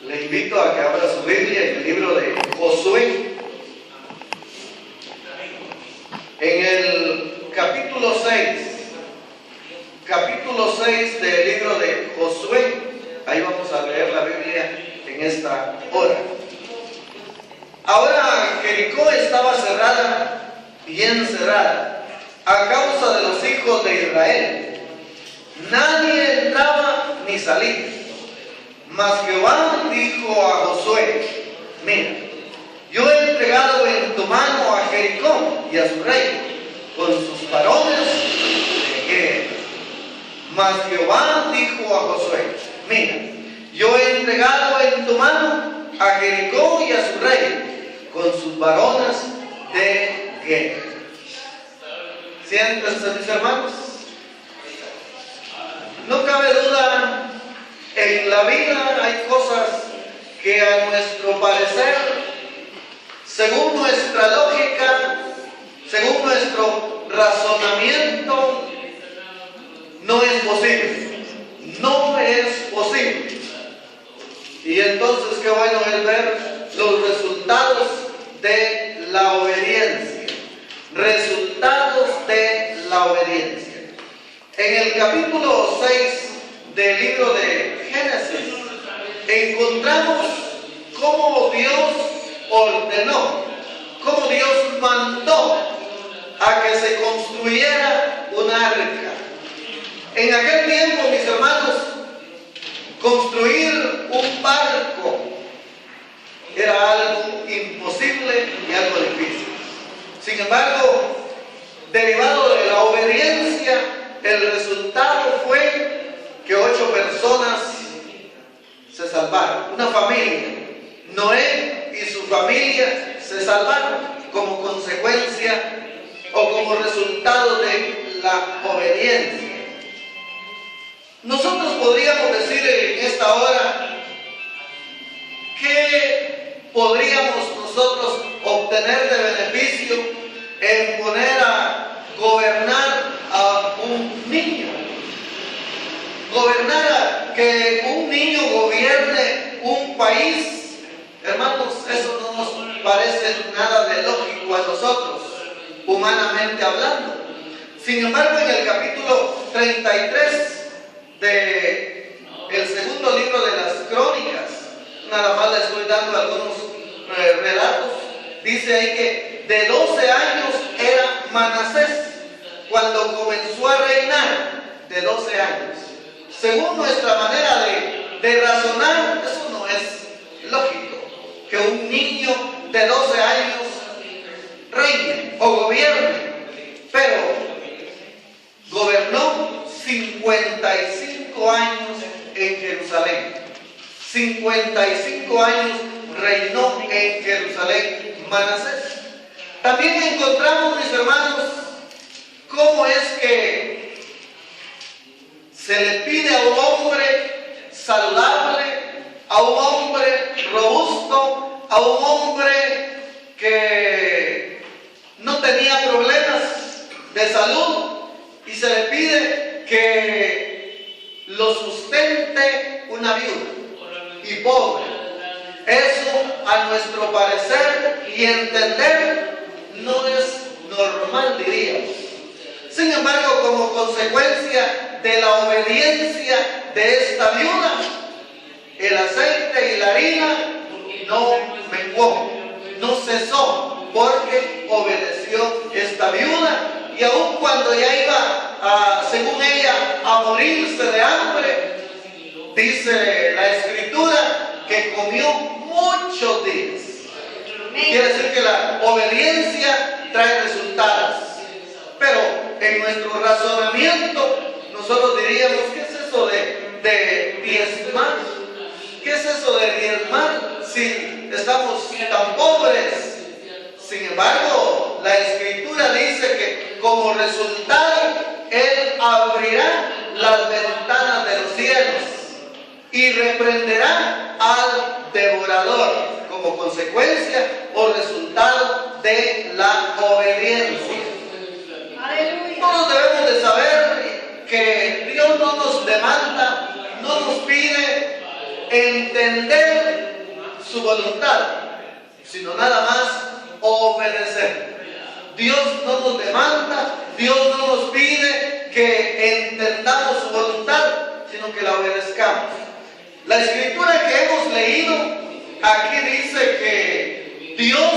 Le invito a que abra su Biblia en el libro de Josué. En el capítulo 6 del libro de Josué, ahí vamos a leer la Biblia en esta hora. Ahora Jericó estaba cerrada, bien cerrada, a causa de los hijos de Israel. Nadie entraba ni salía. Mas Jehová dijo a Josué: mira, yo he entregado en tu mano a Jericó y a su rey, con sus varones de guerra. Mas Jehová dijo a Josué: mira, yo he entregado en tu mano a Jericó y a su rey, con sus varones de guerra. Siéntense, mis hermanos. No cabe duda, en la vida hay cosas que a nuestro parecer, según nuestra lógica, según nuestro razonamiento, no es posible. No es posible. Y entonces qué bueno es ver los resultados de la obediencia. Resultados de la obediencia. En el capítulo 6 del libro de Génesis encontramos cómo Dios ordenó, cómo Dios mandó a que se construyera un arca. En aquel tiempo, mis hermanos, construir un barco era algo imposible y algo difícil. Sin embargo, derivado de la obediencia, el resultado fue que 8 personas se salvaron. Una familia, Noé y su familia, se salvaron como consecuencia o como resultado de la obediencia. Nosotros podríamos decir en esta hora, ¿qué podríamos nosotros obtener de beneficio en poner a gobernar a un niño? Gobernar, que un niño gobierne un país, hermanos, eso no nos parece nada de lógico a nosotros, humanamente hablando. Sin embargo, en el capítulo 33 del segundo libro de las Crónicas, nada más le estoy dando algunos relatos, dice ahí que de 12 años era Manasés cuando comenzó a reinar, de 12 años. Según nuestra manera de razonar, eso no es lógico, que un niño de 12 años reine o gobierne, pero gobernó 55 años en Jerusalén. 55 años reinó en Jerusalén Manasés. También encontramos, mis hermanos, cómo es que se le pide a un hombre saludable, a un hombre robusto, a un hombre que no tenía problemas de salud, y se le pide que lo sustente una viuda y pobre. Eso, a nuestro parecer y entender, no es normal, diríamos. Sin embargo, como consecuencia de la obediencia de esta viuda, el aceite y la harina no menguó, no cesó, porque obedeció esta viuda. Y aun cuando ya iba, según ella, a morirse de hambre, dice la Escritura que comió muchos días. Quiere decir que la obediencia trae resultados. Pero en nuestro razonamiento, nosotros diríamos: ¿qué es eso de diezmar? ¿Qué es eso de diezmar si estamos tan pobres? Sin embargo, la Escritura dice que como resultado Él abrirá las ventanas de los cielos y reprenderá al devorador como consecuencia o resultado de la obediencia. Todos debemos de saber que Dios no nos demanda, no nos pide entender su voluntad, sino nada más obedecer. Dios no nos demanda, Dios no nos pide que entendamos su voluntad, sino que la obedezcamos. La escritura que hemos leído aquí dice que Dios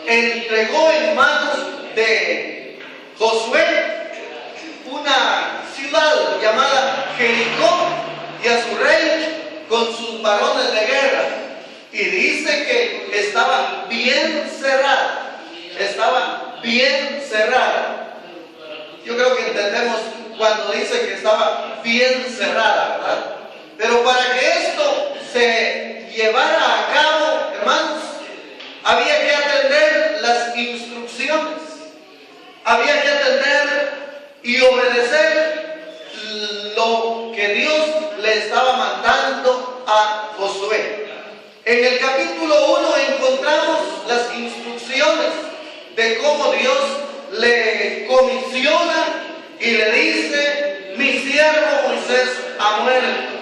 entregó en manos de Josué una ciudad llamada Jericó y a su rey con sus varones de guerra. Y dice que estaba bien cerrada. Estaba bien cerrada. Yo creo que entendemos cuando dice que estaba bien cerrada, ¿verdad? Pero para que esto se llevara a cabo, hermanos, había que atender las instrucciones. Había que atender y obedecer lo que Dios le estaba mandando a Josué. En el capítulo 1 encontramos las instrucciones de cómo Dios le comisiona y le dice: mi siervo Moisés ha muerto.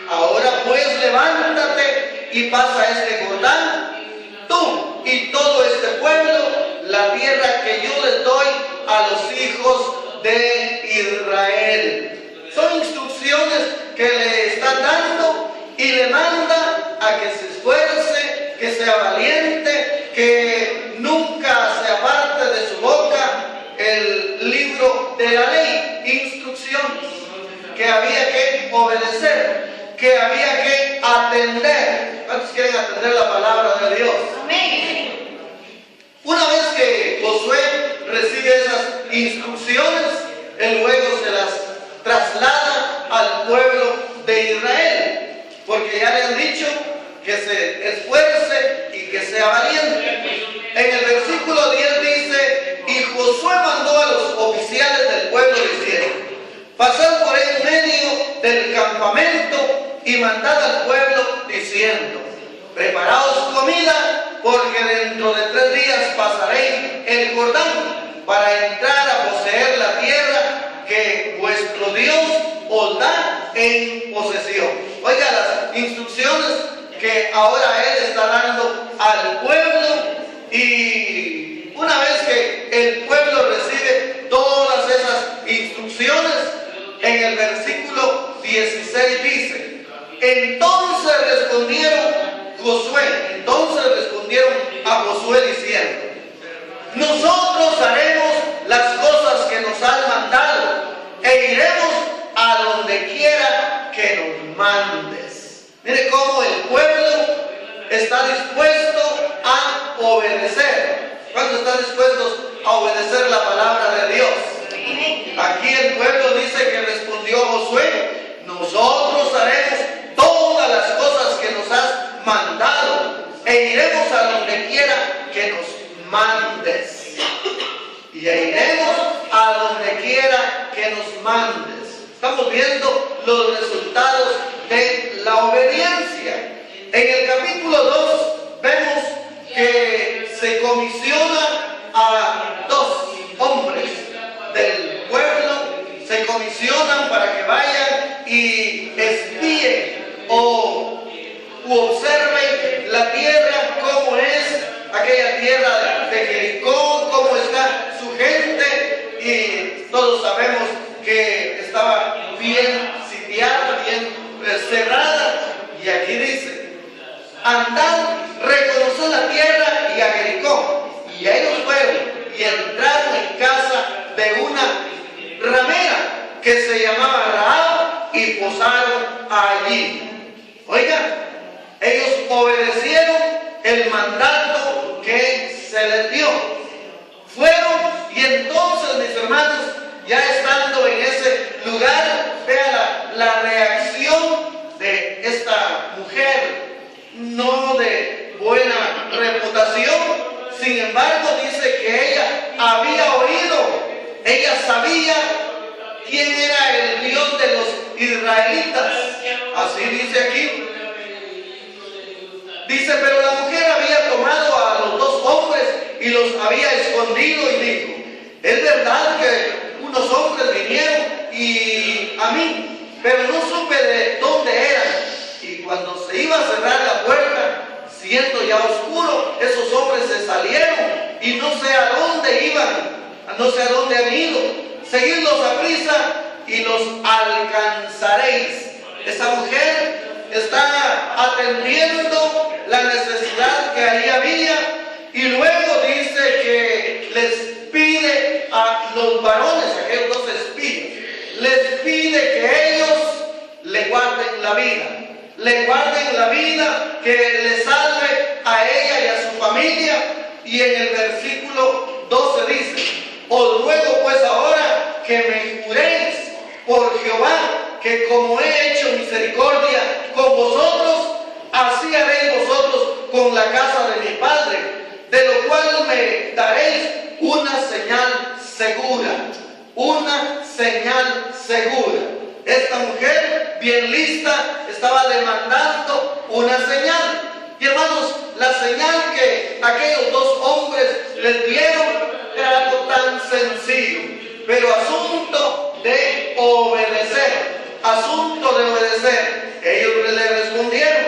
Ahora pues levántate y pasa este Jordán, tú y todo este pueblo, la tierra que yo les doy a los hijos de Israel. Son instrucciones que le está dando y le manda a que se esfuerce, que sea valiente, que nunca se aparte de su boca el libro de la ley, instrucciones que había que obedecer, que había que atender. ¿Cuántos quieren atender la palabra de Dios? Amén. Una vez que Josué recibe esas instrucciones, él luego se las traslada al pueblo de Israel, porque ya le han dicho que se esfuerce y que sea valiente. En el versículo 10 dice: y Josué mandó a los oficiales del pueblo diciendo: pasad por en medio del campamento y mandad al pueblo diciendo: preparaos comida, porque dentro de 3 días pasaréis el Jordán para entrar a poseer la tierra que vuestro Dios os da en posesión. Oiga las instrucciones que ahora Él está dando al pueblo, y una vez que el pueblo recibe todas esas instrucciones, en el versículo 16 dice: entonces respondieron a Josué diciendo: nosotros haremos las cosas que nos has mandado e iremos a donde quiera que nos mandes. Mire cómo el pueblo está dispuesto a obedecer. ¿Cuántos están dispuestos a obedecer la palabra de Dios? Aquí el pueblo dice que respondió a Josué: nosotros haremos todas las cosas que nos has mandado e iremos a donde quiera que nos mandes. Y iremos a donde quiera que nos mandes. Estamos viendo los resultados de la obediencia. En el capítulo 2 vemos que se comisiona a 2 hombres del pueblo, se comisionan para que vayan y espíen o observen la tierra, cómo es aquella tierra de Jericó, cómo está su gente, y todos sabemos que estaba bien sitiada, bien cerrada. Y aquí dice: andad, reconoced la tierra y a Jericó. Y ellos fueron y entraron en casa de una ramera que se llamaba Rahab y posaron allí. Oiga, ellos obedecieron el mandato que se les dio. Fueron, y entonces, mis hermanos, ya estando en ese lugar, vea la reacción de esta mujer, no de buena reputación. Sin embargo, dice que ella había oído, ella sabía quién era el Dios de los israelitas. Así dice aquí. Dice: pero la mujer había tomado a los 2 hombres y los había escondido, y dijo: es verdad que unos hombres vinieron y a mí, pero no supe de dónde eran. Y cuando se iba a cerrar la puerta, siendo ya oscuro, esos hombres se salieron y no sé a dónde iban, no sé a dónde han ido. Seguidlos a prisa y los alcanzaréis. Esa mujer está atendiendo la necesidad que ahí había y luego dice que les pide a los varones, a aquellos dos espías, les pide que ellos le guarden la vida, que le salve a ella y a su familia. Y en el versículo 12 dice: os ruego pues ahora que me juréis por Jehová, que como he hecho misericordia con vosotros, así haréis vosotros con la casa de mi padre, de lo cual me daréis una señal segura. Una señal segura. Esta mujer, bien lista, estaba demandando una señal. Y hermanos, la señal que aquellos dos hombres les dieron era algo tan sencillo, pero asunto de obedecer. Ellos le respondieron: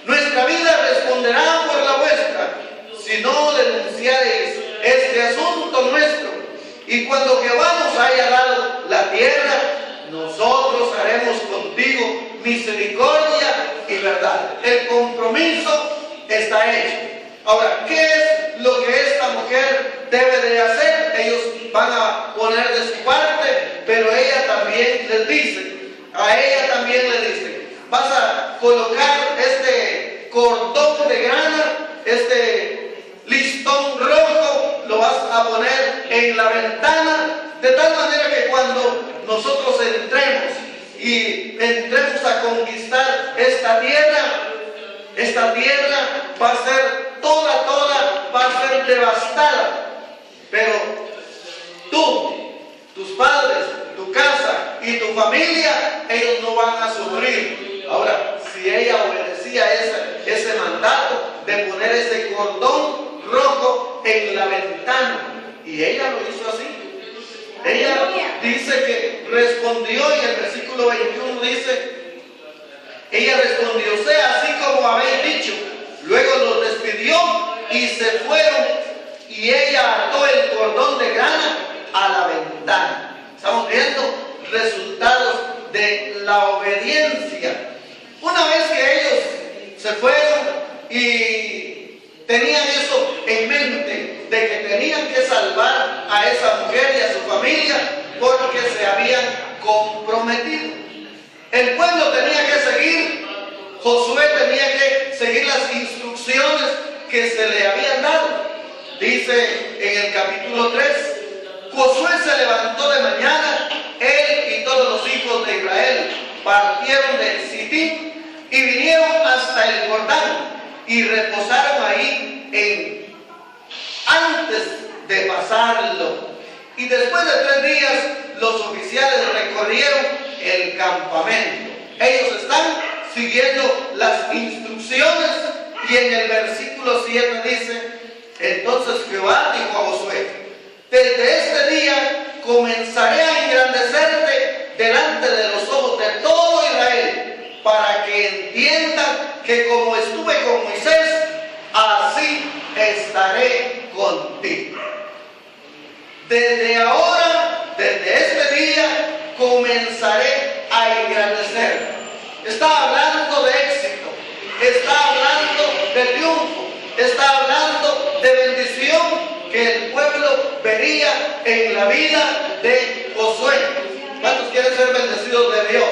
nuestra vida responderá por la vuestra, si no denunciareis este asunto nuestro. Y cuando Jehová nos haya dado la tierra, nosotros haremos contigo misericordia y verdad. El compromiso está hecho. Ahora, ¿qué es lo que esta mujer debe de hacer? Ellos van a poner de su parte, pero ella también les dice, vas a colocar este cordón de grana, este listón rojo, lo vas a poner en la ventana, de tal manera que cuando nosotros entremos a conquistar esta tierra va a ser toda va a ser devastada, pero tú, tus padres, tu casa y tu familia, ellos no van a sufrir. Ahora, si ella obedecía ese mandato de poner ese cordón rojo en la ventana, y ella lo hizo así. Ella dice que respondió, y el versículo 21 dice: ella respondió: sea así como habéis dicho. Luego los despidió y se fueron, y ella ató el cordón de grana a la ventana. Estamos viendo resultados de la obediencia. Una vez que ellos se fueron y tenían eso en mente, de que tenían que salvar a esa mujer y a su familia porque se habían comprometido. El pueblo tenía que seguir, Josué tenía que seguir las instrucciones que se le habían dado. Dice en el capítulo 3: Josué se levantó de mañana, él y todos los hijos de Israel partieron de Sitín y vinieron hasta el Jordán y reposaron ahí antes de pasarlo. Y después de 3 días los oficiales recorrieron el campamento. Ellos están siguiendo las instrucciones, y en el versículo 7 dice: entonces Jehová dijo a Josué: desde este día comenzaré a engrandecerte delante de los ojos de todo Israel, para que entiendan que como estuve con Moisés, así estaré contigo. Desde ahora, desde este día, comenzaré a engrandecer. Está hablando de éxito, está hablando de triunfo, está hablando de bendición que el pueblo vería en la vida de Josué. ¿Cuántos quieren ser bendecidos de Dios?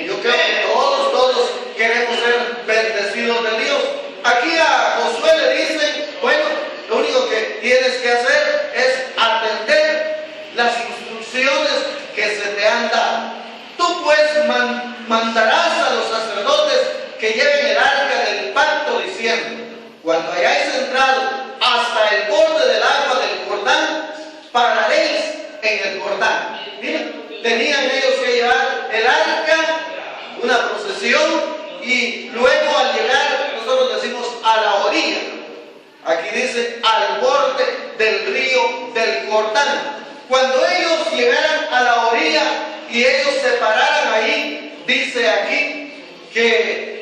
Yo creo que todos queremos ser bendecidos de Dios. Aquí a Josué le dicen: bueno, lo único que tienes que hacer es atender las instrucciones que se te han dado. Tú pues mandarás a los sacerdotes que lleven el arca del pacto, diciendo: cuando hayáis entrado hasta el borde del agua del Jordán, pararéis en el Jordán. Miren, tenían ellos que llevar el arca, una procesión, y luego al llegar, nosotros decimos a la orilla. Aquí dice al borde del río del Jordán. Cuando ellos llegaran a la orilla y ellos se pararan ahí, dice aquí que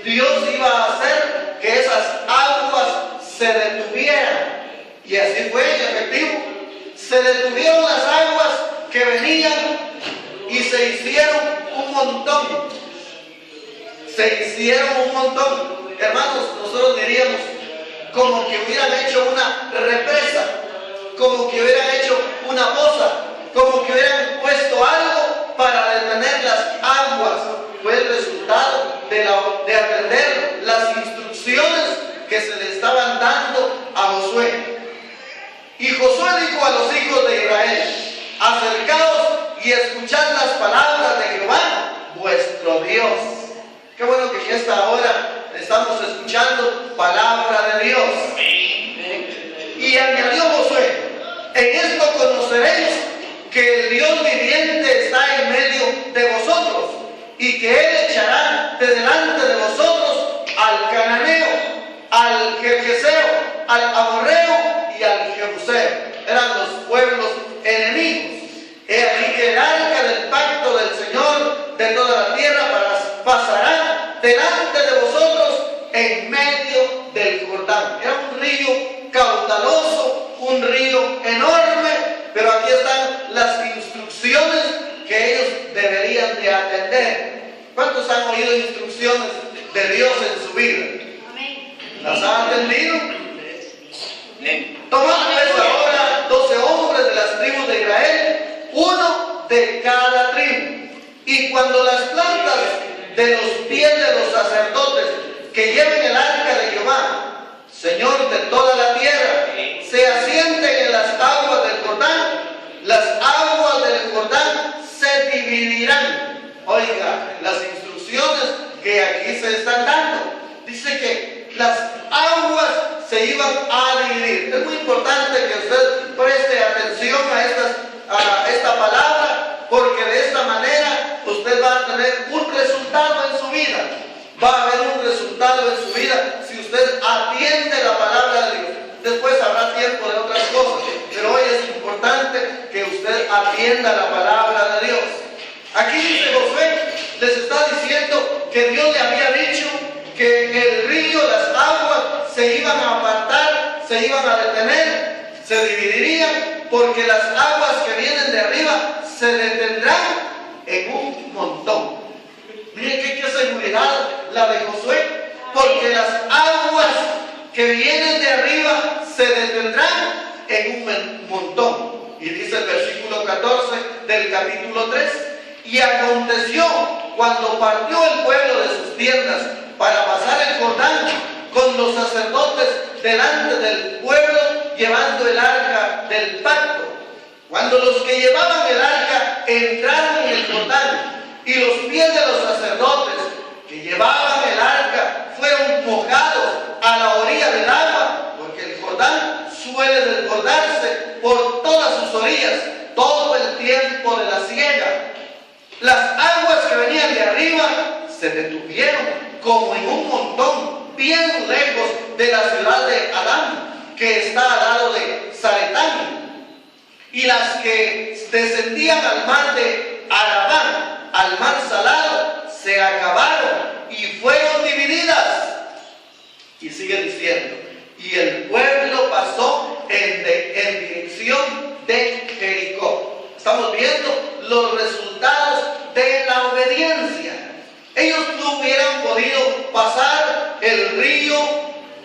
Dios iba a hacer que esas aguas se detuvieran. Y así fue en efectivo. Se detuvieron las aguas que venían y se hicieron un montón. Se hicieron un montón. Hermanos, nosotros diríamos como que hubieran hecho una represa, como que hubieran hecho una poza, como que hubieran puesto algo para detener las aguas. Fue el resultado de atender las instrucciones que se le estaban dando a Josué. Y Josué dijo a los hijos de Israel: acercaos y escuchad las palabras de Jehová, vuestro Dios. Qué bueno que en esta hora estamos escuchando palabra de Dios. Y añadió Josué: en esto conoceréis que el Dios viviente está en medio de vosotros, y que Él echará de delante de vosotros al cananeo, al gergeseo, al amorreo y al jebuseo. Eran los pueblos enemigos. He aquí que el arca del pacto del Señor de toda la tierra pasará delante de vosotros en medio del Jordán. Era un río caudaloso, un río enorme, pero aquí están las instrucciones que ellos deberían de atender. ¿Cuántos han oído instrucciones de Dios en su vida? ¿Las han atendido? Tomad pues ahora 12 hombres de las tribus de Israel, uno de cada tribu. Y cuando las plantas de los pies de los sacerdotes que lleven el arca de Jehová, Señor de toda la tierra, se asienten en las aguas del Jordán, las aguas del Jordán se dividirán. Oiga, las instrucciones que aquí se están dando. Dice que las aguas se iban a dividir. Es muy importante que usted preste atención a esta palabra, porque de esta manera usted va a tener un resultado en su vida. Va a haber un resultado en su vida si usted atiende la palabra de Dios. Después habrá tiempo de otras cosas, pero hoy es importante que usted atienda la palabra de Dios. Aquí dice Josué, les está diciendo que Dios le había dicho que el río, las aguas se iban a apartar, se iban a detener, se dividirían, porque las aguas que vienen de arriba se detendrán en un montón. Miren qué seguridad la de Josué, porque las aguas que vienen de arriba se detendrán en un montón. Y dice el versículo 14 del capítulo 3: y aconteció cuando partió el pueblo de sus tiendas para pasar el Jordán con los sacerdotes delante del pueblo llevando el arca del pacto. Cuando los que llevaban el arca entraron en el Jordán y los pies de los sacerdotes que llevaban el arca fueron mojados a la orilla del agua, porque el Jordán suele desbordarse por todas sus orillas todo el tiempo de la siega. Las aguas que venían de arriba se detuvieron como en un montón, bien lejos de la ciudad de Adán, que está al lado de Zaretán. Y las que descendían al mar de Arabá, al mar salado, se acabaron y fueron divididas. Y sigue diciendo: y el pueblo pasó en dirección de Jericó. Estamos viendo los resultados de la obediencia. Ellos no hubieran podido pasar el río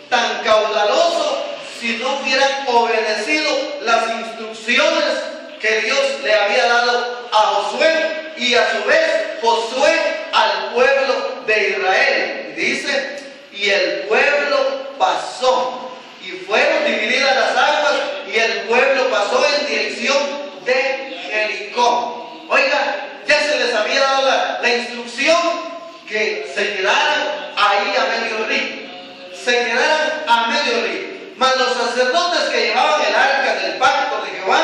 tan caudaloso si no hubieran obedecido las instrucciones que Dios le había dado a Josué, y a su vez Josué al pueblo de Israel. Y dice: y el pueblo pasó, y fueron divididas las aguas, y el pueblo pasó en dirección de Jericó. Oiga, ya se les había dado la instrucción que se quedaran ahí a medio río, se quedaran a medio río. Mas los sacerdotes que llevaban el arca del pacto de Jehová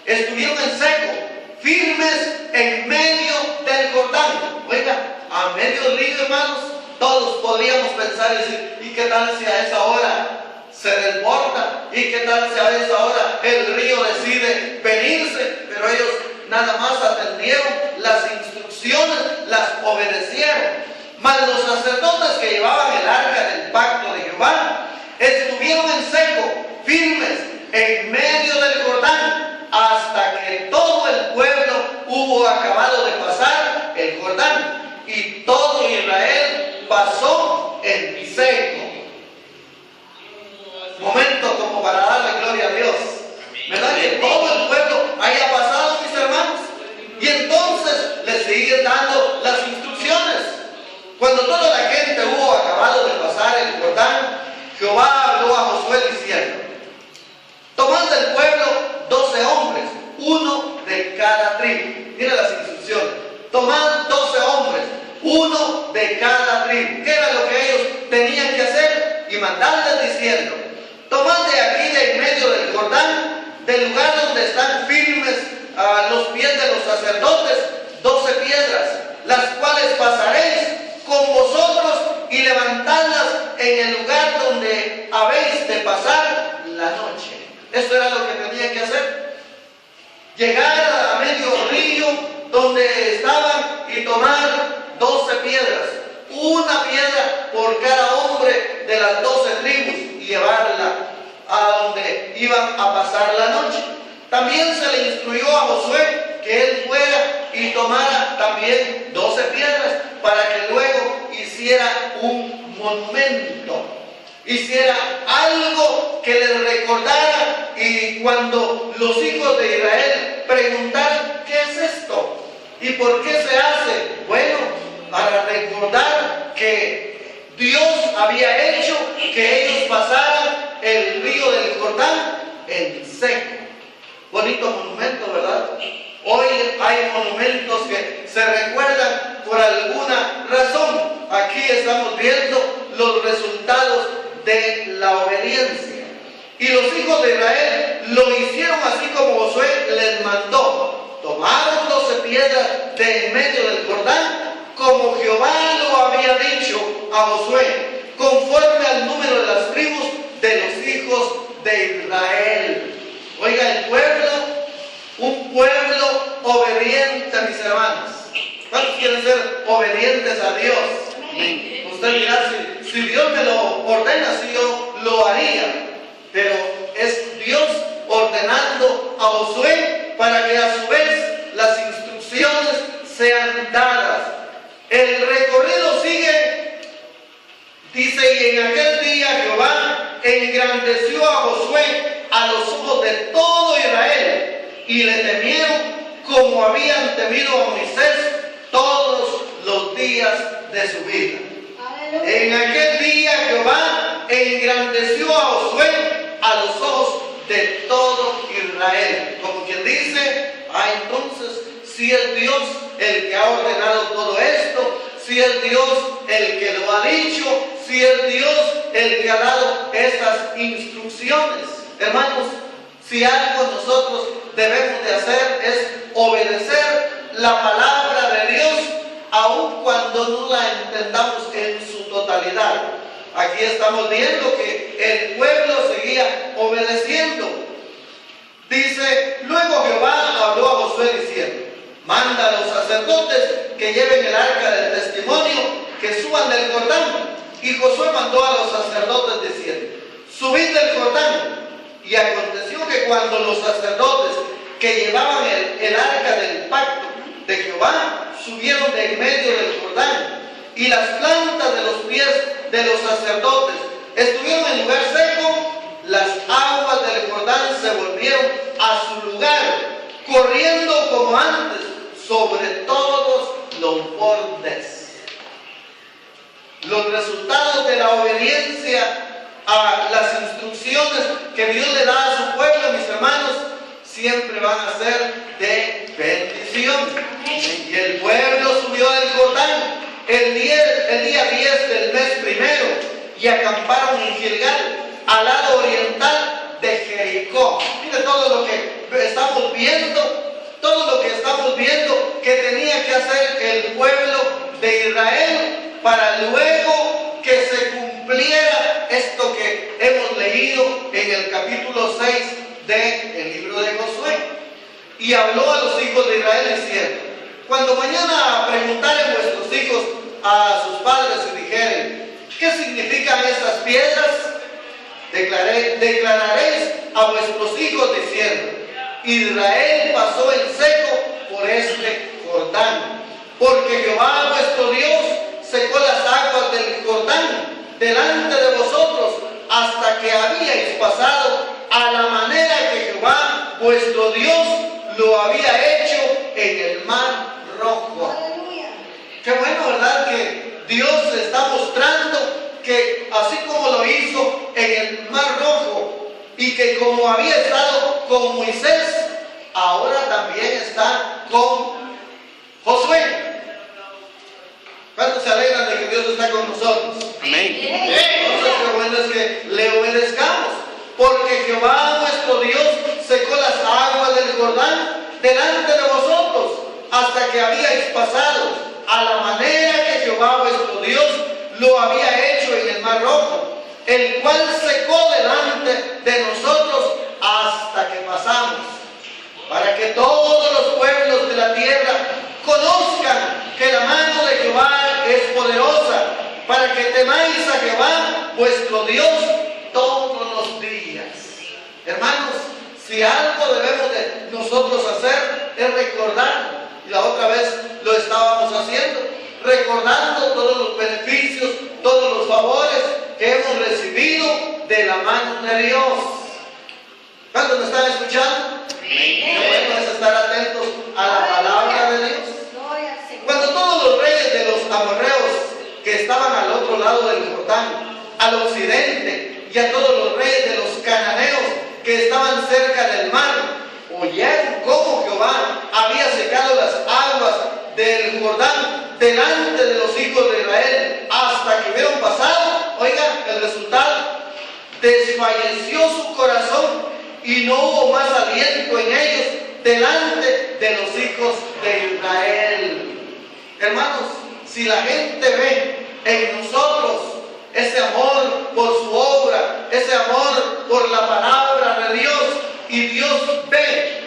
estuvieron en seco, firmes en medio del Jordán. Oiga, a medio río, hermanos, todos podríamos pensar y decir: ¿y qué tal si a esa hora se desborda? ¿Y qué tal si a esa hora el río decide venirse? Pero ellos nada más atendieron las instrucciones, las obedecieron. Mas los sacerdotes que llevaban en medio del Jordán, hasta que todo el pueblo hubo acabado de pasar el Jordán, y todo Israel pasó en seco. Momento como para darle gloria a Dios, ¿verdad? Que todo el pueblo haya pasado, mis hermanos. Y entonces le siguen dando las instrucciones. Cuando toda la gente hubo acabado de pasar el Jordán, Jehová habló a Josué diciendo: tomad del pueblo 12 hombres, uno de cada tribu. Mira las instrucciones. Tomad 12 hombres, uno de cada tribu. ¿Qué era lo que ellos tenían que hacer? Y mandarles diciendo: tomad de aquí, de en medio del Jordán, del lugar donde están firmes a los pies de los sacerdotes, 12 piedras, las cuales pasaréis con vosotros, y levantadlas en el lugar donde habéis de pasar la noche. Eso era lo que tenían que hacer. Llegar a medio río donde estaban y tomar 12 piedras, una piedra por cada hombre de las 12 tribus, y llevarla a donde iban a pasar la noche. También se le instruyó a Josué que él fuera y tomara también 12 piedras para que luego hiciera un monumento, hiciera algo que les recordara, y cuando los hijos de Israel preguntaran: ¿qué es esto? ¿Y por qué se hace? Bueno, para recordar que Dios había hecho que ellos pasaran el río del Jordán en seco. Bonito monumento, ¿verdad? Hoy hay monumentos que se recuerdan por alguna razón. Aquí estamos viendo los resultados de la obediencia. Y los hijos de Israel lo hicieron así como Josué les mandó. Tomaron 12 piedras de en medio del Jordán, como Jehová lo había dicho a Josué, conforme al número de las tribus de los hijos de Israel. Oiga, el pueblo, un pueblo obediente, mis hermanos. ¿Cuántos quieren ser obedientes a Dios? Amén. Usted dirá: si Dios me lo ordena, si yo lo haría. Pero es Dios ordenando a Josué para que a su vez las instrucciones sean dadas. El recorrido sigue, dice: y en aquel día Jehová engrandeció a Josué a los ojos de todo Israel, y le temieron como habían temido a Moisés todos los días de su vida. En aquel día Jehová engrandeció a Josué a los ojos de todo Israel. Como quien dice: entonces, si es Dios el que ha ordenado todo esto, si es Dios el que lo ha dicho, si es Dios el que ha dado estas instrucciones. Hermanos, si algo nosotros debemos de hacer es obedecer la palabra de Dios, aun cuando no la entendamos en su totalidad. Aquí estamos viendo que el pueblo seguía obedeciendo. Dice: luego Jehová habló a Josué diciendo: manda a los sacerdotes que lleven el arca del testimonio, que suban del Jordán. Y Josué mandó a los sacerdotes diciendo: subid del Jordán. Y aconteció que cuando los sacerdotes que llevaban el arca del pacto de Jehová subieron de en medio del Jordán, y las plantas de los pies de los sacerdotes estuvieron en lugar seco, las aguas del Jordán se volvieron a su lugar, corriendo como antes sobre todos los bordes. Los resultados de la obediencia a las instrucciones que Dios le da a su pueblo, mis hermanos, siempre van a ser de bendición. Y el pueblo subió del Jordán el día 10 del mes primero, y acamparon en Gilgal, al lado oriental de Jericó. Mire todo lo que estamos viendo que tenía que hacer el pueblo de Israel para luego que se cumpliera esto que hemos leído en el capítulo 6 del libro de Josué. Y habló a los hijos de Israel diciendo: cuando mañana preguntaren vuestros hijos a sus padres y dijeren: ¿qué significan estas piedras? declararéis a vuestros hijos diciendo: Israel pasó en seco por este Jordán, porque Jehová vuestro Dios secó las aguas del Jordán delante de vosotros hasta que habíais pasado, a la manera que Jehová vuestro Dios lo había hecho en el mar Rojo. Qué bueno, ¿verdad? Que Dios está mostrando que así como lo hizo en el mar Rojo y que como había estado con Moisés, ahora también está con Josué. ¿Cuántos se alegran de que Dios está con nosotros? Amén. Entonces, qué bueno es que le obedezcamos, porque Jehová nuestro Dios secó las aguas del Jordán delante de vosotros hasta que habíais pasado, a la manera que Jehová vuestro Dios lo había hecho en el mar Rojo, el cual secó delante de nosotros hasta que pasamos, para que todos los pueblos de la tierra conozcan que la mano de Jehová es poderosa, para que temáis a Jehová vuestro Dios todos los días. Hermanos, si algo debemos de nosotros hacer es recordar, y la otra vez lo estábamos haciendo, recordando todos los beneficios, todos los favores que hemos recibido de la mano de Dios. ¿Cuántos me están escuchando? Qué bueno es estar atentos a la palabra de Dios. Cuando todos los reyes de los amorreos que estaban al otro lado del Jordán, al occidente, y a todos los reyes de los cananeos que estaban cerca del mar, oyeron cómo Jehová había secado las aguas del Jordán delante de los hijos de Israel hasta que hubieron pasado, oiga el resultado: desfalleció su corazón y no hubo más aliento en ellos delante de los hijos de Israel. Hermanos, si la gente ve en nosotros ese amor por su obra, ese amor por la palabra de Dios, y Dios ve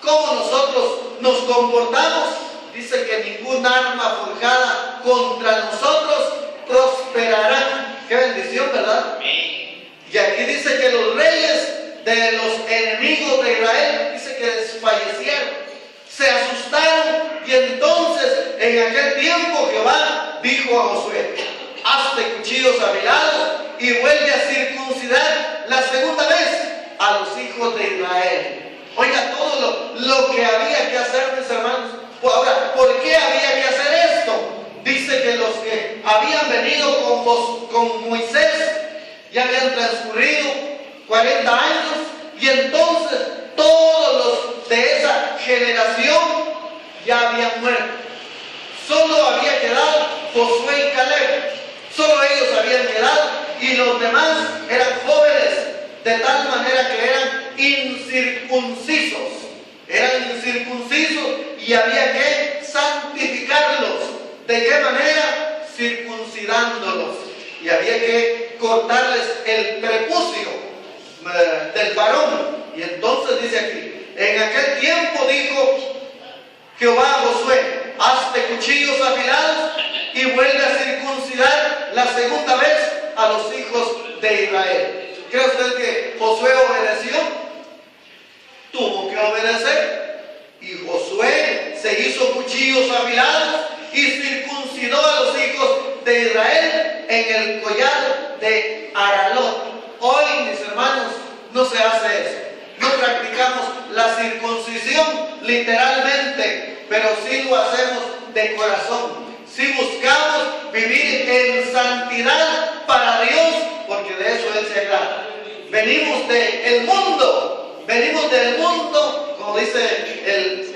cómo nosotros nos comportamos, dice que ningún arma forjada contra nosotros prosperará. Qué bendición, ¿verdad? Y aquí dice que los reyes de los enemigos de Israel, dice que desfallecieron, se asustaron, y entonces en aquel tiempo Jehová dijo a Josué: hazte cuchillos afilados y vuelve a circuncidar la segunda vez a los hijos de Israel. Oiga, todo lo que había que hacer, mis hermanos. Ahora, ¿por qué había que hacer esto? Dice que los que habían venido con Moisés ya habían transcurrido 40 años, y entonces todos los de esa generación ya habían muerto. Solo había quedado Josué y Caleb. Solo ellos habían quedado, y los demás eran jóvenes, de tal manera que eran incircuncisos. Eran incircuncisos y había que santificarlos. ¿De qué manera? Circuncidándolos. Y había que cortarles el prepucio del varón. Y entonces dice aquí: en aquel tiempo dijo Jehová a Josué: hazte cuchillos afilados y vuelve a circuncidar la segunda vez a los hijos de Israel. ¿Cree usted que Josué obedeció? Tuvo que obedecer. Y Josué se hizo cuchillos afilados y circuncidó a los hijos de Israel en el collado de Aralot. Hoy, mis hermanos, no se hace eso. No practicamos la circuncisión literalmente, pero sí lo hacemos de corazón. Sí buscamos vivir en santidad para Dios, porque de eso Él se agrada. Venimos del mundo, como dice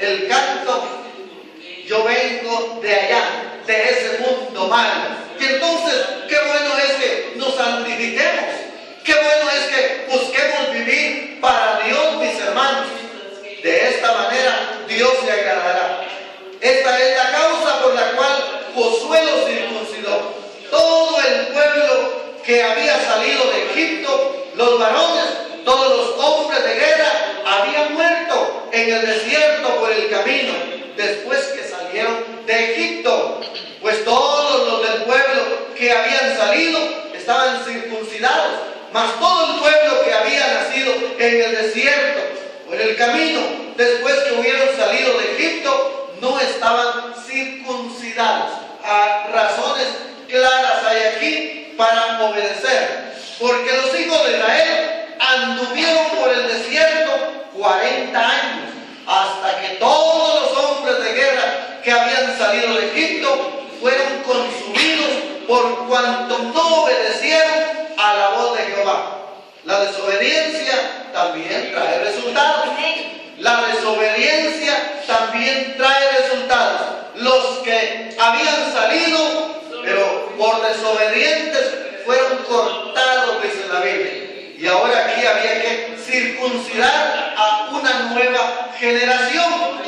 el canto: yo vengo de allá, de ese mundo malo. Y entonces, qué bueno es que nos santifiquemos. Qué bueno es que busquemos vivir para Dios, mis hermanos. De esta manera Dios se agradará. Esta es la causa por la cual Josué los circuncidó. Todo el pueblo que había salido de Egipto, los varones, todos los hombres de guerra, habían muerto en el desierto por el camino, después que salieron de Egipto. Pues todos los del pueblo que habían salido estaban circuncidados. Mas todo el pueblo que había nacido en el desierto o en el camino, después que hubieron salido de Egipto, no estaban circuncidados. Razones claras hay aquí para obedecer. Porque los hijos de Israel anduvieron por el desierto 40 años, hasta que todos los hombres de guerra que habían salido de Egipto fueron consumidos por cuanto no obedecieron a la voz de Jehová. La desobediencia también trae resultados. La desobediencia también trae resultados. Los que habían salido, pero por desobedientes, fueron cortados, dice la Biblia. Y ahora aquí había que circuncidar a una nueva generación.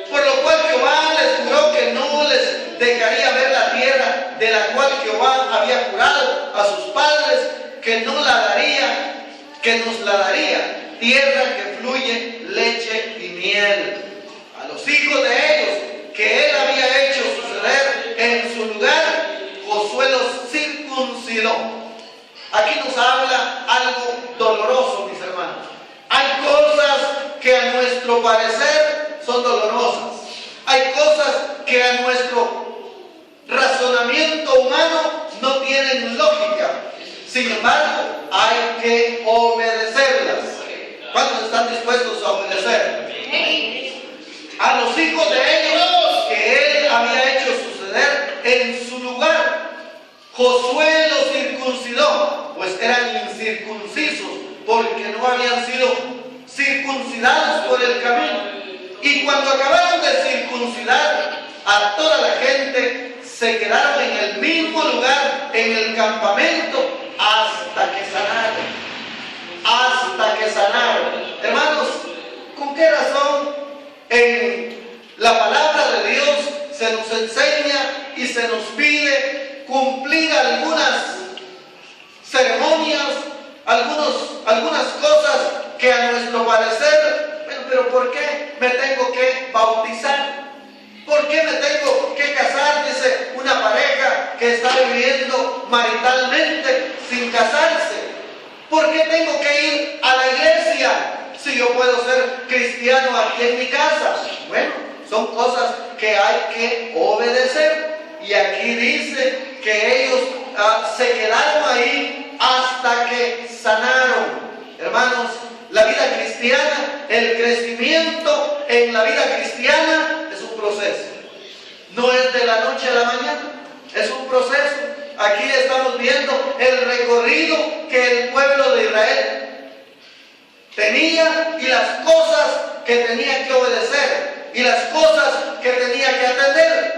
Por lo cual Jehová les juró que no les dejaría ver la tierra de la cual Jehová había jurado a sus padres, que no la daría, que nos la daría, tierra que fluye leche y miel. A los hijos de ellos que él había hecho suceder en su lugar, Josué los circuncidó. Aquí nos habla algo doloroso, mis hermanos. Hay cosas que a nuestro parecer son dolorosas. Hay cosas que a nuestro razonamiento humano no tienen lógica. Sin embargo, hay que obedecerlas. ¿Cuántos están dispuestos a obedecer? A los hijos de ellos que él había hecho suceder en su lugar, Josué los circuncidó, pues eran incircuncisos, porque no habían sido circuncidados por el camino. Y cuando acabaron de circuncidar a toda la gente, se quedaron en el mismo lugar, en el campamento, hasta que sanaron. Hasta que sanaron. Hermanos, ¿con qué razón en la palabra de Dios se nos enseña y se nos pide cumplir algunas ceremonias, algunas cosas que a nuestro parecer, pero ¿por qué me tengo que bautizar? ¿Por qué me tengo que casar? Dice una pareja que está viviendo maritalmente sin casarse. ¿Por qué tengo que ir a la iglesia si yo puedo ser cristiano aquí en mi casa? Bueno, son cosas que hay que obedecer. Y aquí dice que ellos se quedaron ahí hasta que sanaron. Hermanos, la vida cristiana, el crecimiento en la vida cristiana es un proceso. No es de la noche a la mañana, es un proceso. Aquí estamos viendo el recorrido que el pueblo de Israel tenía y las cosas que tenía que obedecer y las cosas que tenía que atender.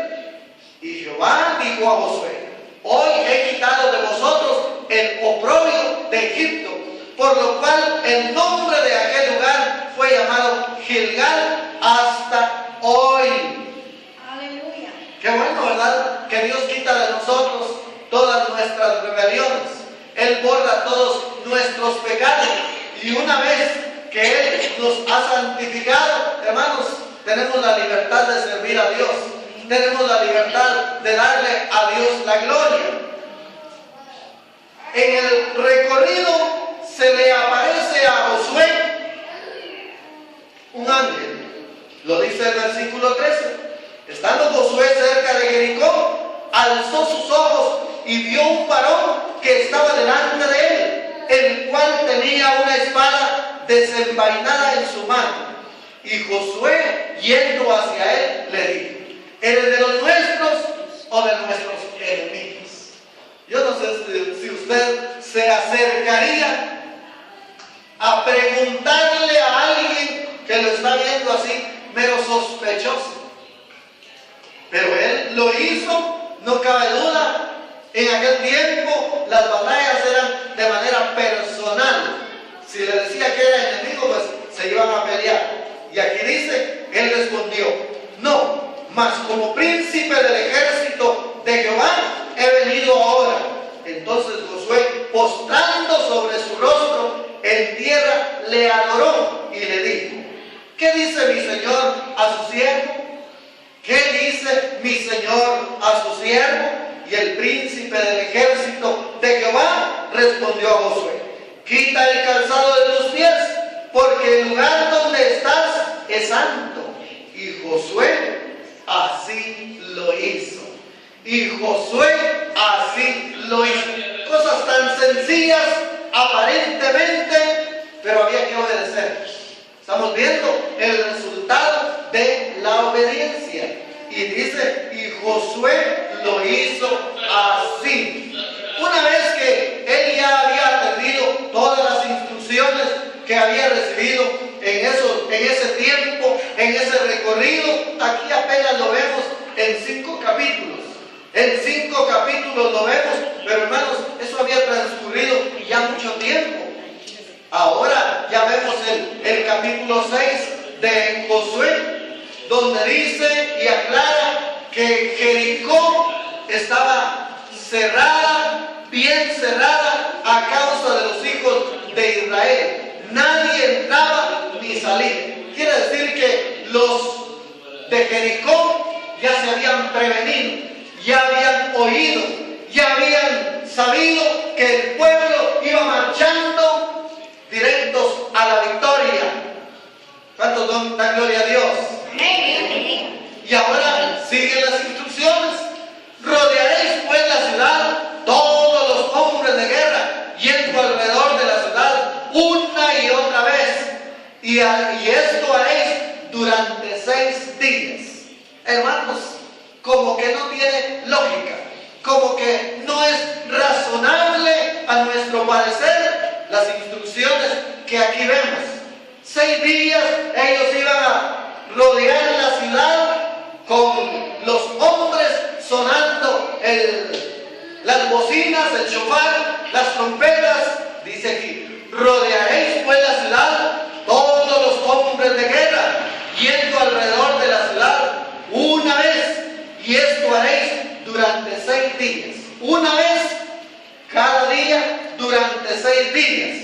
Y Jehová dijo a Josué: hoy he quitado de vosotros el oprobio de Egipto, por lo cual el nombre de aquel lugar fue llamado Gilgal hasta hoy. Aleluya. Qué bueno, ¿verdad? Que Dios quita de nosotros todas nuestras rebeliones. Él borra todos nuestros pecados. Y una vez que Él nos ha santificado, hermanos, tenemos la libertad de servir a Dios. Tenemos la libertad de darle a Dios la gloria. En el recorrido se le aparece a Josué un ángel. Lo dice el versículo 13. Estando Josué cerca de Jericó, alzó sus ojos y vio un varón que estaba delante de él, el cual tenía una espada desenvainada en su mano. Y Josué, yendo hacia él, le dijo: ¿eres de los nuestros o de nuestros enemigos? Yo no sé si usted se acercaría a preguntarle a alguien que lo está viendo así, mero sospechoso. Pero él lo hizo, no cabe duda. En aquel tiempo las batallas eran de manera personal. Si le decía que era enemigo, pues se iban a pelear. Y aquí dice, él respondió: no, mas como príncipe del ejército de Jehová he venido ahora. Entonces Josué, postrando sobre su rostro en tierra, le adoró y le dijo: ¿qué dice mi señor a su siervo? ¿Qué dice mi señor a su siervo? Y el príncipe del ejército de Jehová respondió a Josué: quita el calzado de tus pies, porque el lugar donde estás es santo. Y Josué así lo hizo. Y Josué así lo hizo. Cosas tan sencillas aparentemente, pero había que obedecer. Estamos viendo el resultado de la obediencia. Y dice, y Josué lo hizo así. Una vez que él ya había atendido todas las instrucciones que había recibido en ese tiempo, en ese recorrido, aquí apenas lo vemos en 5 capítulos. En 5 capítulos lo vemos, pero hermanos, eso había transcurrido ya mucho tiempo. Ahora ya vemos el capítulo 6 de Josué, donde dice y aclara que Jericó estaba cerrada, bien cerrada, a causa de los hijos de Israel. Nadie entraba ni salía. Quiere decir que los de Jericó ya se habían prevenido, ya habían oído, ya habían sabido que el pueblo iba marchando directos a la victoria. ¿Cuántos dan gloria a Dios? Y ahora siguen las instrucciones. Rodearéis pues la ciudad, todos los hombres de guerra, yendo alrededor de la ciudad una y otra vez. Y esto haréis durante 6 días. Hermanos, como que no tiene lógica, como que no es razonable a nuestro parecer las instrucciones que aquí vemos. 6 días ellos iban a rodear la ciudad con los hombres sonando las bocinas, el shofar, las trompetas. Dice aquí, rodearéis pues la ciudad, todos los hombres de guerra, yendo alrededor de la ciudad una vez, y esto haréis durante 6 días. Una vez cada día durante 6 días.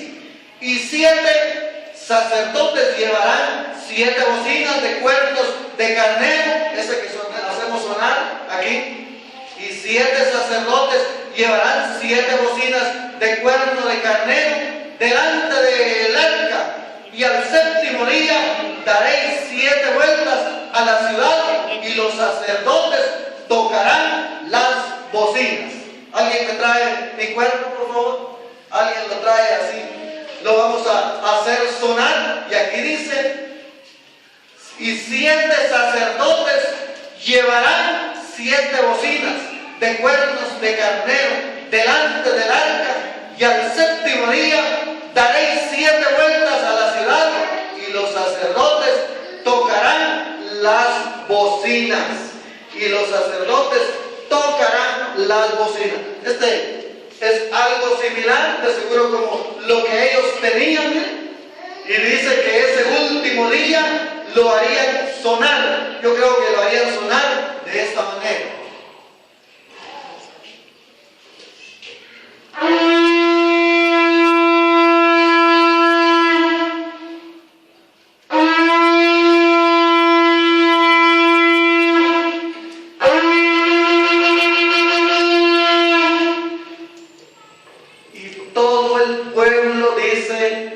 Y 7 sacerdotes llevarán 7 bocinas de cuernos de carnero, ese que hacemos sonar aquí. Y 7 sacerdotes llevarán 7 bocinas de cuerno de carnero delante del arca. Y al 7º día daréis 7 vueltas a la ciudad, y los sacerdotes tocarán las bocinas. ¿Alguien me trae mi cuerno, por favor? ¿Alguien lo trae así? Lo vamos a hacer sonar. Y aquí dice, y 7 sacerdotes llevarán 7 bocinas de cuernos de carnero delante del arca, y al 7º día daréis 7 vueltas a la ciudad, y los sacerdotes tocarán las bocinas. Y los sacerdotes tocarán las bocinas. Este es algo similar, de seguro, como lo que ellos tenían. Y dice que ese último día lo harían sonar. Yo creo que lo harían sonar de esta manera.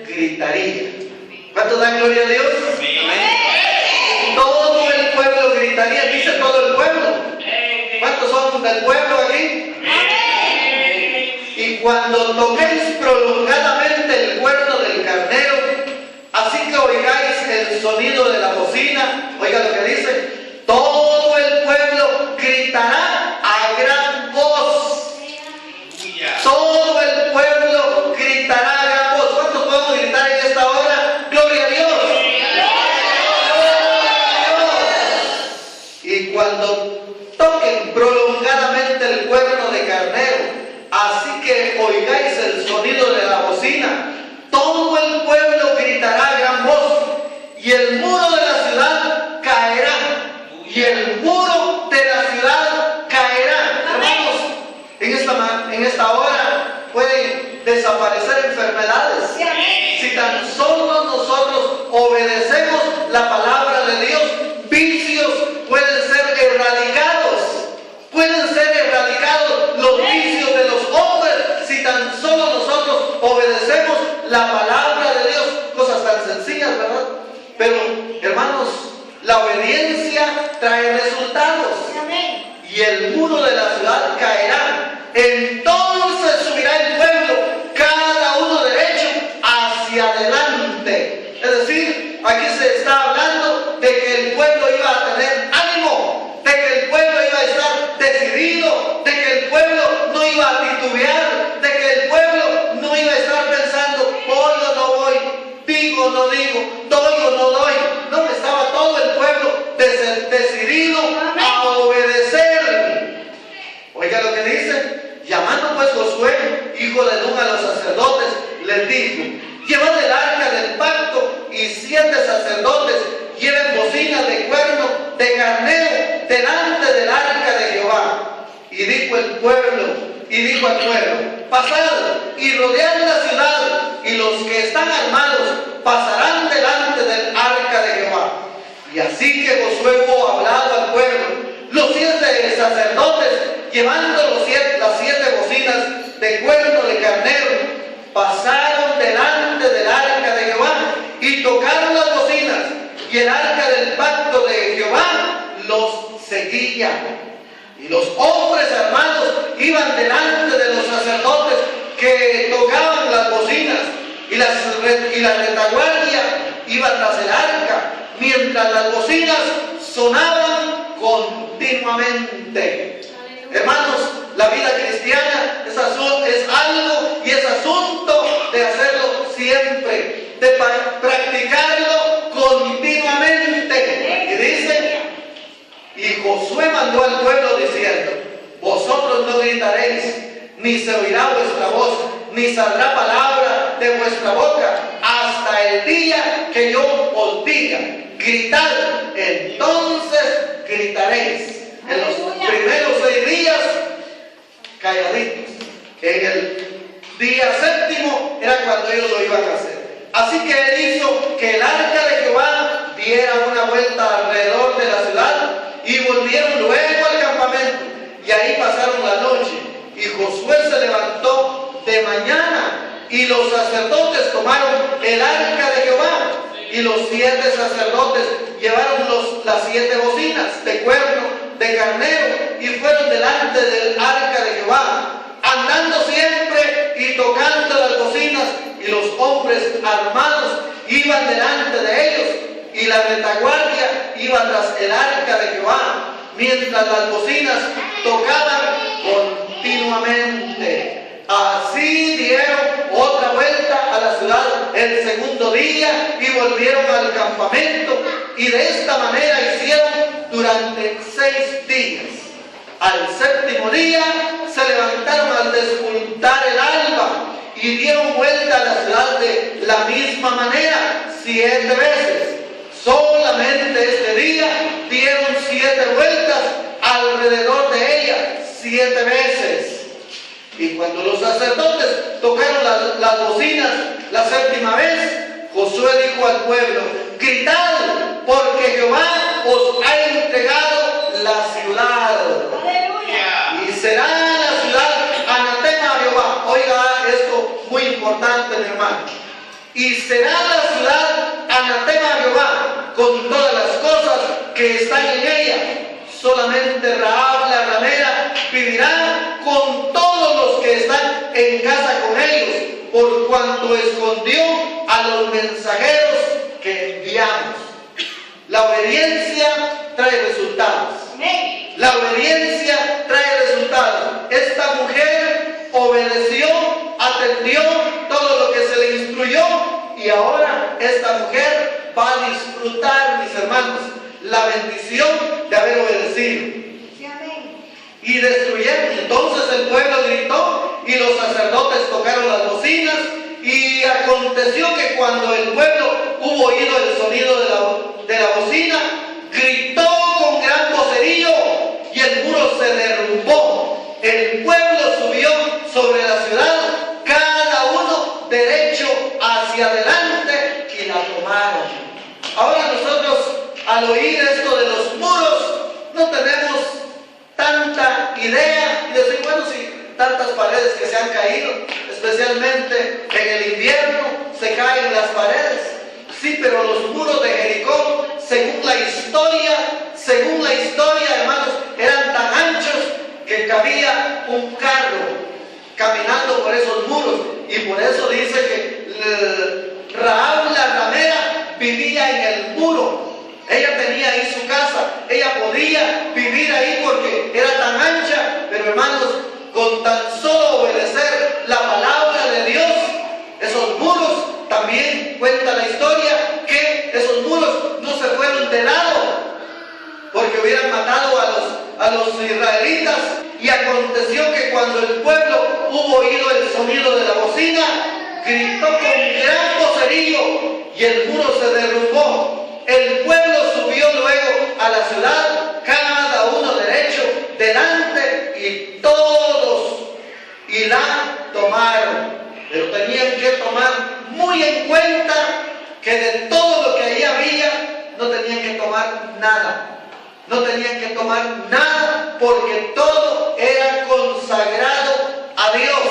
Gritaría. ¿Cuántos dan gloria a Dios? Amén. Todo el pueblo gritaría, dice todo el pueblo. ¿Cuántos son del pueblo aquí? Amén. Y cuando toquéis prolongadamente el cuerno del carnero, así que oigáis el sonido de la bocina, oiga lo que dice, todo el pueblo gritará a gran voz. Todo el pueblo gritará a gran voz. ¿Cuántos podemos gritar en esta hora? ¡Gloria a Dios! Y cuando toquen prolongadamente el cuerno de carnero, así que oigáis el sonido de la bocina, todo el pueblo gritará a gran voz, y el muro de la ciudad caerá, y el muro de la ciudad caerá. la palabra de Dios, cosas tan sencillas, ¿verdad? Pero, hermanos, la obediencia trae resultados. Y el muro de la ciudad caerá. Entonces subirá el pueblo, cada uno derecho hacia adelante. Es decir, aquí se está hablando de que el pueblo iba a tener ánimo, de que el pueblo iba a estar decidido, de que el pueblo no iba a titubear, de que el pueblo no iba a estar pensando, voy o no voy, digo o no digo, doy o no doy. No, estaba todo el pueblo decidido a obedecer. Oiga lo que dice: llamando pues Josué, hijo de Nun, a los sacerdotes, les dijo: llevad el arca del pacto, y 7 sacerdotes lleven bocinas de cuerno de carnero delante del arca de Jehová. Y dijo al pueblo: pasad y rodead la ciudad, y los que están armados pasarán delante del arca de Jehová. Y así que Josué hubo hablado al pueblo, los 7 sacerdotes, llevando las 7 bocinas de cuerno de carnero, pasaron delante del arca de Jehová y tocaron las bocinas, y el arca del pacto de Jehová los seguía. Y los hombres armados iban delante de los sacerdotes que tocaban las bocinas, y la retaguardia iba tras el arca, mientras las bocinas sonaban continuamente. Hermanos, la vida cristiana es algo y es asunto de hacerlo siempre, de practicarlo continuamente. Y dice: y Josué mandó al pueblo diciendo: vosotros no gritaréis, ni se oirá vuestra voz, ni saldrá palabra de vuestra boca, hasta el día que yo os diga: gritad, entonces gritaréis. En los primeros 6 días, calladitos. En el día 7º era cuando ellos lo iban a hacer. Así que él hizo que el arca de Jehová diera una vuelta alrededor de la ciudad, y volvieron luego al campamento, y ahí pasaron la noche. Y Josué se levantó de mañana, y los sacerdotes tomaron el arca de Jehová, y los 7 sacerdotes llevaron las 7 bocinas de cuerno de carnero, y fueron delante del arca de Jehová, andando siempre y tocando las bocinas, y los hombres armados iban delante de ellos, y la retaguardia iba tras el arca de Jehová, mientras las bocinas tocaban continuamente. Así dieron otra vuelta a la ciudad el segundo día, y volvieron al campamento, y de esta manera hicieron durante 6 días. Al 7º día se levantaron al despuntar el alba, y dieron vuelta a la ciudad de la misma manera 7 veces. Solamente este día dieron 7 vueltas alrededor de ella 7 veces. Y cuando los sacerdotes tocaron las bocinas la 7ª vez, Josué dijo al pueblo: gritad, porque Jehová os ha entregado la ciudad. ¡Aleluya! Y será la ciudad anatema a Jehová. Oiga esto, muy importante, mi hermano. Y será la ciudad anatema a Jehová con todas las cosas que están en ella. Solamente Rahab la ramera vivirá con todos los que están en casa con ellos, por cuanto escondió a los mensajeros que enviamos. La obediencia trae resultados. La obediencia trae resultados. Esta mujer obedeció, atendió todo lo que se le instruyó, y ahora esta mujer va a disfrutar, mis hermanos, la bendición de haber obedecido. Y destruyeron. Entonces el pueblo gritó, y los sacerdotes tocaron las bocinas, y aconteció que cuando el pueblo hubo oído el sonido de la bocina, gritó con gran vocerío, y el muro se derrumbó. El pueblo subió sobre la ciudad, cada uno derecho hacia adelante, y la tomaron. Ahora nosotros, al oír esto de los muros, no tenemos tanta idea, y decir: bueno, sí, tantas paredes que se han caído, especialmente en el invierno, se caen las paredes. Sí, pero los muros de Jericó, según la historia, hermanos, eran tan anchos que cabía un carro caminando por esos muros. Y por eso dice que Rahab la ramera vivía en el muro. Ella tenía ahí su casa, ella podía vivir ahí porque era tan ancha. Pero hermanos, con tan solo obedecer la palabra de Dios, esos muros, también cuenta la historia que esos muros no se fueron de lado, porque hubieran matado a los israelitas. Y aconteció que cuando el pueblo hubo oído el sonido de la bocina, gritó con gran vocerío y el muro se derrumbó. El pueblo subió luego a la ciudad, cada uno derecho delante, y todos y la tomaron. Pero tenían que tomar muy en cuenta que de todo lo que ahí había, no tenían que tomar nada. No tenían que tomar nada porque todo era consagrado a Dios.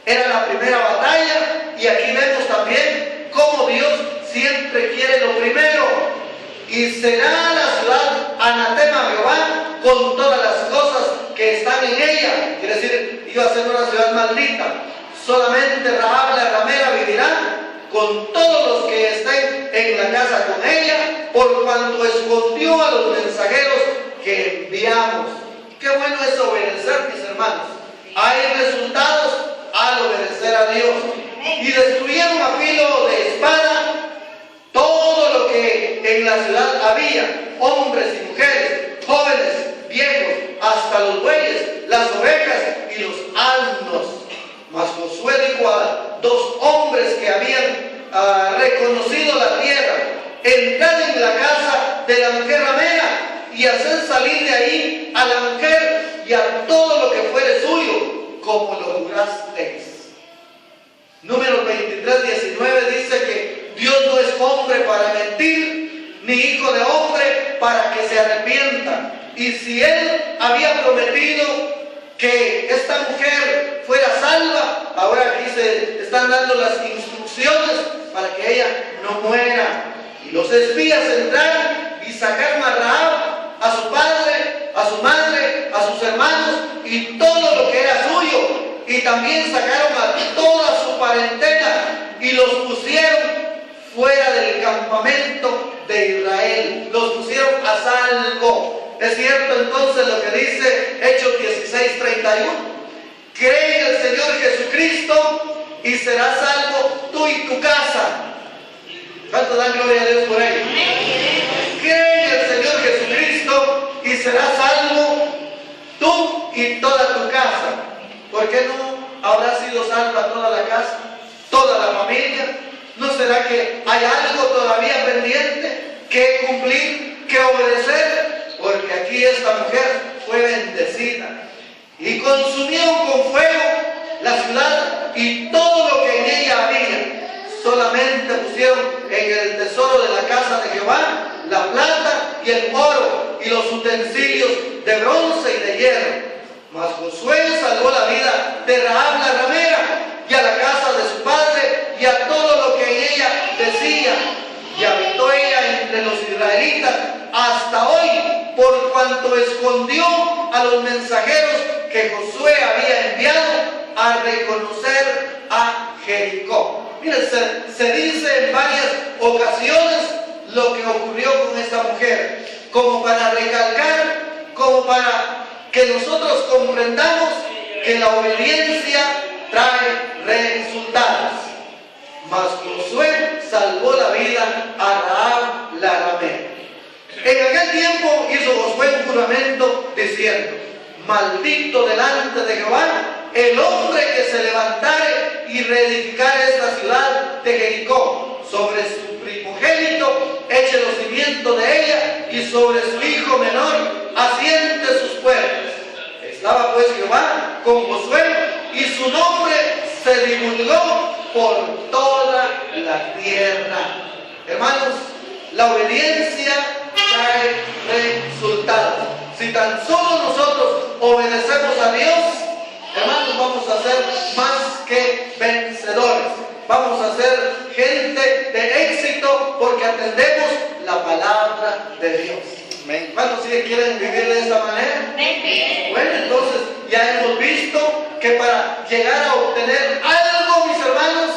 Era la primera batalla, y aquí vemos también cómo Dios siempre quiere lo primero. Y será la ciudad anatema a Jehová con todas las cosas que están en ella. Quiere decir, iba a ser una ciudad maldita. Solamente Rahab la ramera vivirá con todos los que estén en la casa con ella, por cuanto escondió a los mensajeros que enviamos. Qué bueno es obedecer, mis hermanos. Hay resultados al obedecer a Dios. Y destruyeron a filo de espada todo lo que en la ciudad había, hombres y mujeres, jóvenes, viejos, hasta los bueyes, las ovejas y los asnos. Mas Josué dijo a dos hombres que habían reconocido la tierra: entrad en la casa de la mujer ramera y haced salir de ahí a la mujer y a todo lo que fuere suyo, como lo jurasteis. Números 23, 19 dice que Dios no es hombre para mentir, ni hijo de hombre para que se arrepienta. Y si Él había prometido que esta mujer fuera salva, ahora aquí se están dando las instrucciones para que ella no muera. Y los espías entraron y sacaron a Rahab, a su padre, a su madre, a sus hermanos y todo lo que era suyo. Y también sacaron a toda su parentela y los pusieron fuera del campamento de Israel. Los pusieron a salvo. Es cierto entonces lo que dice Hechos 16:31. Cree en el Señor Jesucristo y serás salvo tú y tu casa. ¿Cuánto dan gloria a Dios por ello? Cree en el Señor Jesucristo y serás salvo tú y toda tu casa. ¿Por qué no habrá sido salva toda la casa, toda la familia? ¿No será que hay algo todavía pendiente que cumplir, que obedecer? Porque aquí esta mujer fue bendecida. Y consumieron con fuego la ciudad y todo lo que en ella había. Solamente pusieron en el tesoro de la casa de Jehová la plata y el oro y los utensilios de bronce y de hierro. Mas Josué salvó la vida de Rahab la ramera y a la casa de su padre y a todo lo que en ella decía. Y habitó ella entre los israelitas hasta hoy, por cuanto escondió a los mensajeros que Josué había enviado a reconocer a Jericó. Miren, se dice en varias ocasiones lo que ocurrió con esta mujer, como para recalcar, como para que nosotros comprendamos que la obediencia trae resultados. Mas Josué salvó la vida a Rahab la ramera. En aquel tiempo hizo Josué un juramento diciendo: maldito delante de Jehová el hombre que se levantare y reedificare esta ciudad de Jericó. Sobre su primogénito eche los cimientos de ella, y sobre su hijo menor asiente sus puertas. Estaba pues Jehová con Josué, y su nombre se divulgó por toda la tierra. Hermanos, la obediencia trae resultados. Si tan solo nosotros obedecemos a Dios, hermanos, vamos a ser más que vencedores. Vamos a ser aprendemos la palabra de Dios. ¿Cuántos sí quieren vivir de esta manera? Bueno, entonces ya hemos visto que para llegar a obtener algo, mis hermanos,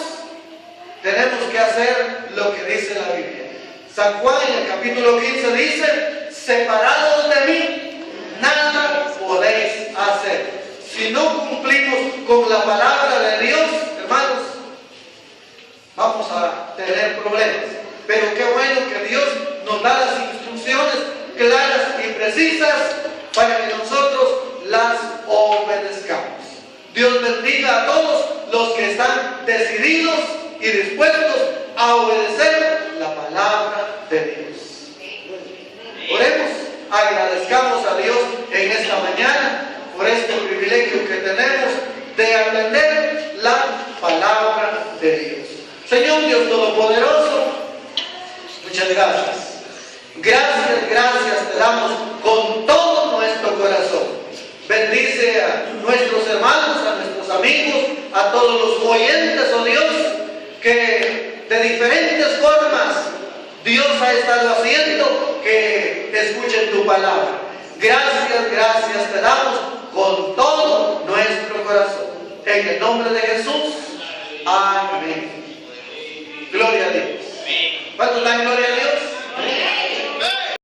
tenemos que hacer lo que dice la Biblia. San Juan en el capítulo 15 dice: separados de mí, nada podéis hacer. Si no cumplimos con la palabra de Dios, hermanos, vamos a tener problemas. Pero qué bueno que Dios nos da las instrucciones claras y precisas para que nosotros las obedezcamos. Dios bendiga a todos los que están decididos y dispuestos a obedecer la palabra de Dios. Oremos, agradezcamos a Dios en esta mañana por este privilegio que tenemos de aprender la palabra de Dios. Señor Dios Todopoderoso, muchas gracias. Gracias te damos con todo nuestro corazón. Bendice a nuestros hermanos, a nuestros amigos, a todos los oyentes, oh Dios, que de diferentes formas Dios ha estado haciendo que escuchen tu palabra. Gracias te damos con todo nuestro corazón. En el nombre de Jesús. Amén. Gloria a Dios. ¿Cuántos dan gloria a Dios?